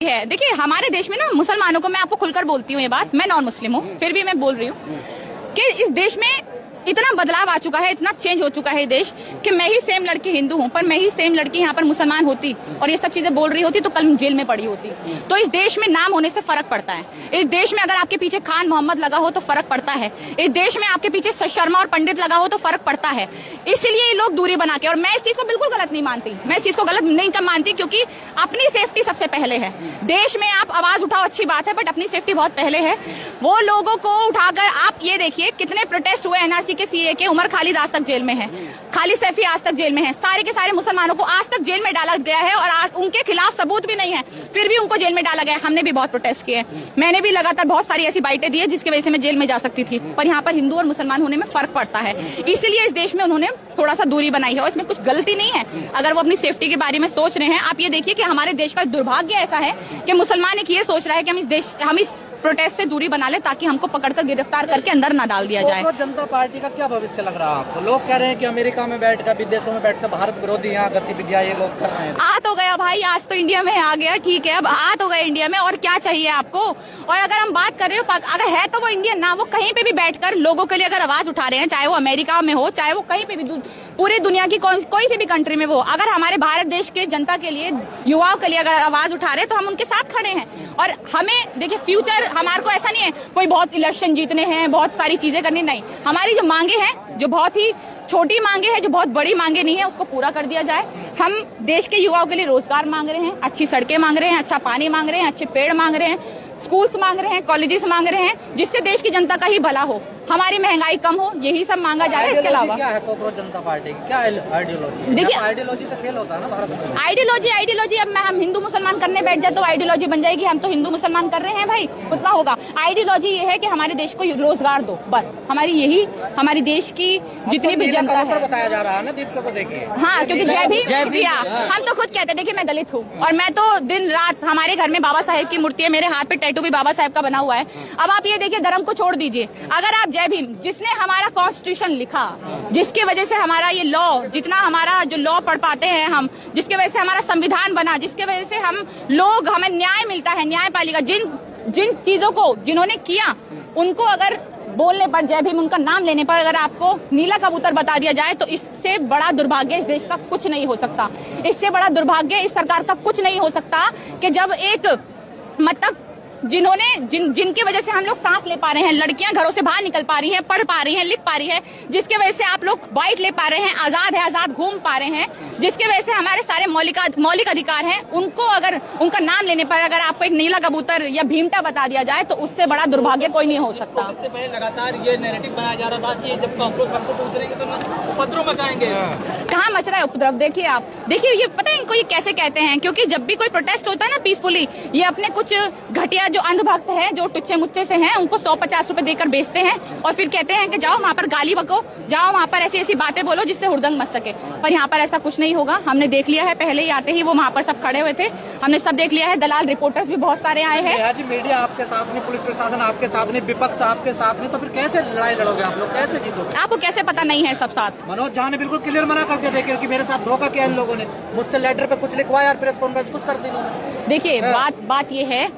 है। देखिए हमारे देश में ना मुसलमानों को, मैं आपको खुलकर बोलती हूँ ये बात, मैं नॉन मुस्लिम हूँ फिर भी मैं बोल रही हूँ कि इस देश में इतना बदलाव आ चुका है, इतना चेंज हो चुका है देश कि मैं ही सेम लड़की हिंदू हूँ, पर मैं ही सेम लड़की यहाँ पर मुसलमान होती और ये सब चीजें बोल रही होती तो कल जेल में पड़ी होती। तो इस देश में नाम होने से फर्क पड़ता है। इस देश में अगर आपके पीछे खान मोहम्मद लगा हो तो फर्क पड़ता है। इस देश में आपके पीछे शर्मा और पंडित लगा हो तो फर्क पड़ता है। इसलिए ये लोग दूरी बना के, और मैं इस चीज को बिल्कुल गलत नहीं मानती, मैं इस चीज को गलत नहीं मानती क्योंकि अपनी सेफ्टी सबसे पहले है। देश में आप आवाज उठाओ अच्छी बात है, बट अपनी सेफ्टी बहुत पहले है। वो लोगों को उठाकर आप ये देखिए कितने प्रोटेस्ट हुए एनआरसी के, सीए के। उमर खालिद आज तक जेल में है, खालिद सैफी आज तक जेल में है, सारे के सारे मुसलमानों को आज तक जेल में डाला गया है और आज उनके खिलाफ सबूत भी नहीं है, फिर भी उनको जेल में डाला गया है। हमने भी बहुत प्रोटेस्ट किए, मैंने भी लगातार बहुत सारी ऐसी बाइटें दी है जिसकी वजह से मैं जेल में जा सकती थी, पर यहाँ पर हिंदू और मुसलमान होने में फर्क पड़ता है। इसलिए इस देश में उन्होंने थोड़ा सा दूरी बनाई है और इसमें कुछ गलती नहीं है अगर वो अपनी सेफ्टी के बारे में सोच रहे हैं। आप ये देखिए कि हमारे देश का दुर्भाग्य ऐसा है कि मुसलमान एक ये सोच रहा है कि हम इस प्रोटेस्ट से दूरी बना ले ताकि हमको पकड़कर गिरफ्तार करके अंदर ना डाल दिया जाए। जनता पार्टी का क्या भविष्य लग रहा है आपको? लोग कह रहे हैं कि अमेरिका में बैठकर, विदेशों में बैठकर भारत विरोधी यहाँ गतिविधियां ये लोग कर रहे हैं। आ तो गया भाई, आज तो इंडिया में आ गया, ठीक है, अब आ तो गए इंडिया में, और क्या चाहिए आपको? और अगर हम बात कर रहे हो, अगर है तो वो इंडियन ना, वो कहीं पे भी बैठकर लोगों के लिए अगर आवाज उठा रहे हैं, चाहे वो अमेरिका में हो, चाहे वो कहीं पे भी पूरी दुनिया की कोई सी भी कंट्री में वो, अगर हमारे भारत देश के जनता के लिए, युवाओं के लिए अगर आवाज उठा रहे हैं तो हम उनके साथ खड़े हैं। और हमें देखिए फ्यूचर, हमारे को ऐसा नहीं है कोई बहुत इलेक्शन जीतने हैं, बहुत सारी चीजें करनी, नहीं। हमारी जो मांगे हैं, जो बहुत ही छोटी मांगे हैं, जो बहुत बड़ी मांगे नहीं है, उसको पूरा कर दिया जाए। हम देश के युवाओं के लिए रोजगार मांग रहे हैं, अच्छी सड़कें मांग रहे हैं, अच्छा पानी मांग रहे हैं, अच्छे पेड़ मांग रहे हैं, स्कूल्स मांग रहे हैं, कॉलेजेस मांग रहे हैं, जिससे देश की जनता का ही भला हो, हमारी महंगाई कम हो, यही सब मांगा जा रहा है। इसके अलावा क्या है कॉकरोच जनता पार्टी की क्या आइडियोलॉजी? देखिए आइडियोलॉजी से खेल होता है ना भारत में। आइडियोलॉजी अब हम हिंदू मुसलमान करने बैठ जाए तो आइडियोलॉजी बन जाएगी। हम तो हिंदू मुसलमान कर रहे हैं भाई, उतना होगा। आइडियोलॉजी ये है कि हमारे देश को रोजगार दो, बस। हमारी देश की जितनी भी जनता है, बताया जा रहा है ना, दीपिका को देखिए। हाँ, क्योंकि जय भीम, हम तो खुद कहते हैं, देखिए मैं दलित हूँ और मैं तो दिन रात, हमारे घर में बाबा साहेब की मूर्ति है, मेरे हाथ पे टैटू भी बाबा साहेब का बना हुआ है। अब आप ये देखिए, धर्म को छोड़ दीजिए, अगर आप जय भीम, जिसने हमारा कॉन्स्टिट्यूशन लिखा, जिसके वजह से हमारा ये लॉ, जितना हमारा जो लॉ पढ़ पाते हैं हम, जिसके वजह से हमारा संविधान बना, जिसके वजह से हमें न्याय मिलता है, न्यायपालिका, जिन चीजों को जिन्होंने किया, उनको अगर बोलने पर, जय भीम, उनका नाम लेने पर अगर आपको नीला कबूतर बता दिया जाए तो इससे बड़ा दुर्भाग्य इस देश का कुछ नहीं हो सकता। इससे बड़ा दुर्भाग्य इस सरकार का कुछ नहीं हो सकता कि जब एक मतलब जिनकी वजह से हम लोग सांस ले पा रहे हैं, लड़कियां घरों से बाहर निकल पा रही हैं, पढ़ पा रही हैं, लिख पा रही है, जिसके वजह से आप लोग बाइट ले पा रहे हैं, आजाद घूम पा रहे हैं, जिसके वजह से हमारे सारे मौलिक अधिकार हैं, उनको अगर उनका नाम लेने पर अगर आपको एक नीला कबूतर या भीमटा बता दिया जाए तो उससे बड़ा दुर्भाग्य कोई नहीं हो सकता। इससे पहले लगातार ये नैरेटिव बनाया जा रहा था कि जब कांग्रेस हमको उतरेंगे तो उपद्रव मचाएंगे। कहाँ मच रहा है उपद्रव? देखिए आप, देखिए ये पता है इनको ये कैसे कहते हैं, क्योंकि जब भी कोई प्रोटेस्ट होता है ना पीसफुली, ये अपने कुछ घटिया जो अंधभक्त है, जो टुच्चे मुच्चे से हैं, उनको 150 रुपए देकर बेचते हैं और फिर कहते हैं कि जाओ वहाँ पर गाली बको, जाओ वहाँ पर ऐसी बातें बोलो जिससे हुड़दंग मच सके। पर यहाँ पर ऐसा कुछ नहीं होगा। हमने देख लिया है, पहले ही आते ही वो वहाँ पर सब खड़े हुए थे, हमने सब देख लिया है। दलाल रिपोर्टर्स भी बहुत सारे आए हैं। आज मीडिया आपके साथ में, पुलिस प्रशासन आपके साथ में, विपक्ष आपके साथ में, तो फिर कैसे लड़ाई लड़ोगे आप लोग, कैसे जीतोगे? आपको कैसे पता नहीं है सब साथ? मनोज झा ने बिल्कुल क्लियर मना करके देखिए कि मेरे साथ धोखा किया इन लोगों ने, मुझसे लेटर पे कुछ लिखवाया, प्रेस कॉन्फ्रेंस कुछ कर दी इन्होंने। देखिए बात ये है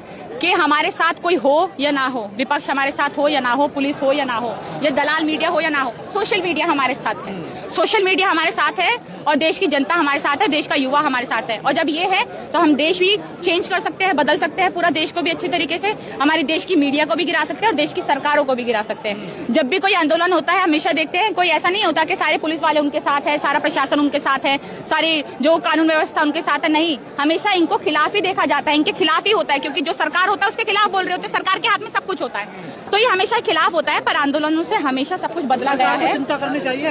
कि हमारे साथ कोई हो या ना हो, विपक्ष हमारे साथ हो या ना हो, पुलिस हो या ना हो, या दलाल मीडिया हो या ना हो, सोशल मीडिया हमारे साथ है, सोशल मीडिया हमारे साथ है और देश की जनता हमारे साथ है, देश का युवा हमारे साथ है। और जब ये है तो हम देश भी चेंज कर सकते हैं, बदल सकते हैं, पूरा देश को भी अच्छी तरीके से, हमारे देश की मीडिया को भी गिरा सकते हैं और देश की सरकारों को भी गिरा सकते हैं। जब भी कोई आंदोलन होता है, हमेशा देखते हैं, कोई ऐसा नहीं होता कि सारे पुलिस वाले उनके साथ है, सारा प्रशासन उनके साथ है, सारी जो कानून व्यवस्था उनके साथ है, नहीं, हमेशा इनको खिलाफ ही देखा जाता है, इनके खिलाफ ही होता है, क्योंकि जो सरकार होता है उसके खिलाफ बोल रहे होते हैं, सरकार के हाथ में सब कुछ होता है, तो ये हमेशा खिलाफ होता है। पर आंदोलनों से हमेशा सब कुछ बदला गया है। चिंता करनी चाहिए,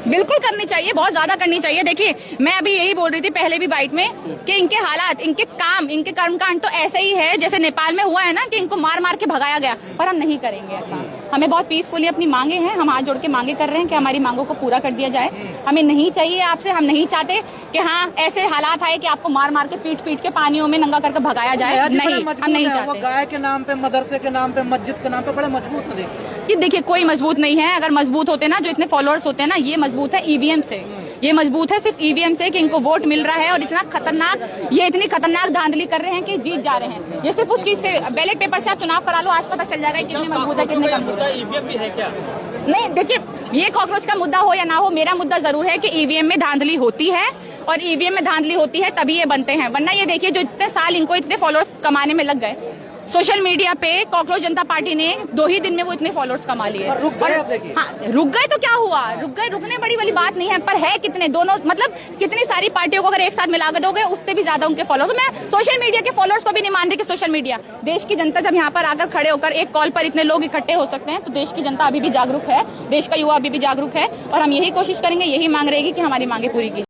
बिल्कुल करनी चाहिए, बहुत ज्यादा करनी चाहिए। देखिए मैं अभी यही बोल रही थी पहले भी बाइट में कि इनके हालात, इनके काम, इनके कर्मकांड तो ऐसे ही है जैसे नेपाल में हुआ है ना, कि इनको मार मार के भगाया गया। पर हम नहीं करेंगे ऐसा। हमें बहुत पीसफुली अपनी मांगे हैं, हम हाथ जोड़ के मांगे कर रहे हैं कि हमारी मांगों को पूरा कर दिया जाए। हमें नहीं चाहिए आपसे, हम नहीं चाहते कि हाँ ऐसे हालात आए कि आपको मार मार के पीट के पानियों में नंगा करके भगाया जाए। नहीं, हम नहीं चाहते। गाय के नाम पे, मदरसे के नाम पे, मस्जिद के नाम पे बड़े मजबूत है। देखिए कोई मजबूत नहीं है। अगर मजबूत होते ना, जो इतने फॉलोअर्स होते हैं ना, ये मजबूत है ईवीएम से। ये मजबूत है सिर्फ ईवीएम से कि इनको वोट मिल रहा है और इतना खतरनाक, ये इतनी खतरनाक धांधली कर रहे हैं कि जीत जा रहे हैं। ये सिर्फ उस चीज से, बैलेट पेपर से आप चुनाव करा लो, आज पता चल जाएगा कितने मजबूत है कितने कमजोर है। ईवीएम भी है क्या? नहीं, देखिए, ये कॉकरोच का मुद्दा हो या ना हो, मेरा मुद्दा जरूर है कि ईवीएम में धांधली होती है और ईवीएम में धांधली होती है तभी ये बनते हैं, वरना ये देखिए जो इतने साल इनको इतने फॉलोअर्स कमाने में लग गए सोशल मीडिया पे, कॉकरोच जनता पार्टी ने 2 ही दिन में वो इतने फॉलोअर्स कमा लिए। रुक गए आप देखिए। हाँ, रुक गए तो क्या हुआ, रुकने बड़ी वाली बात नहीं है, पर है कितने, दोनों मतलब कितनी सारी पार्टियों को अगर एक साथ मिला कर दोगे उससे भी ज्यादा उनके फॉलोअर्स। तो मैं सोशल मीडिया के फॉलोअर्स को भी नहीं मान रही कि सोशल मीडिया, देश की जनता जब यहाँ पर आकर खड़े होकर एक कॉल पर इतने लोग इकट्ठे हो सकते हैं तो देश की जनता अभी भी जागरूक है, देश का युवा अभी भी जागरूक है और हम यही कोशिश करेंगे, यही मांग रहेगी कि हमारी मांगे पूरी की।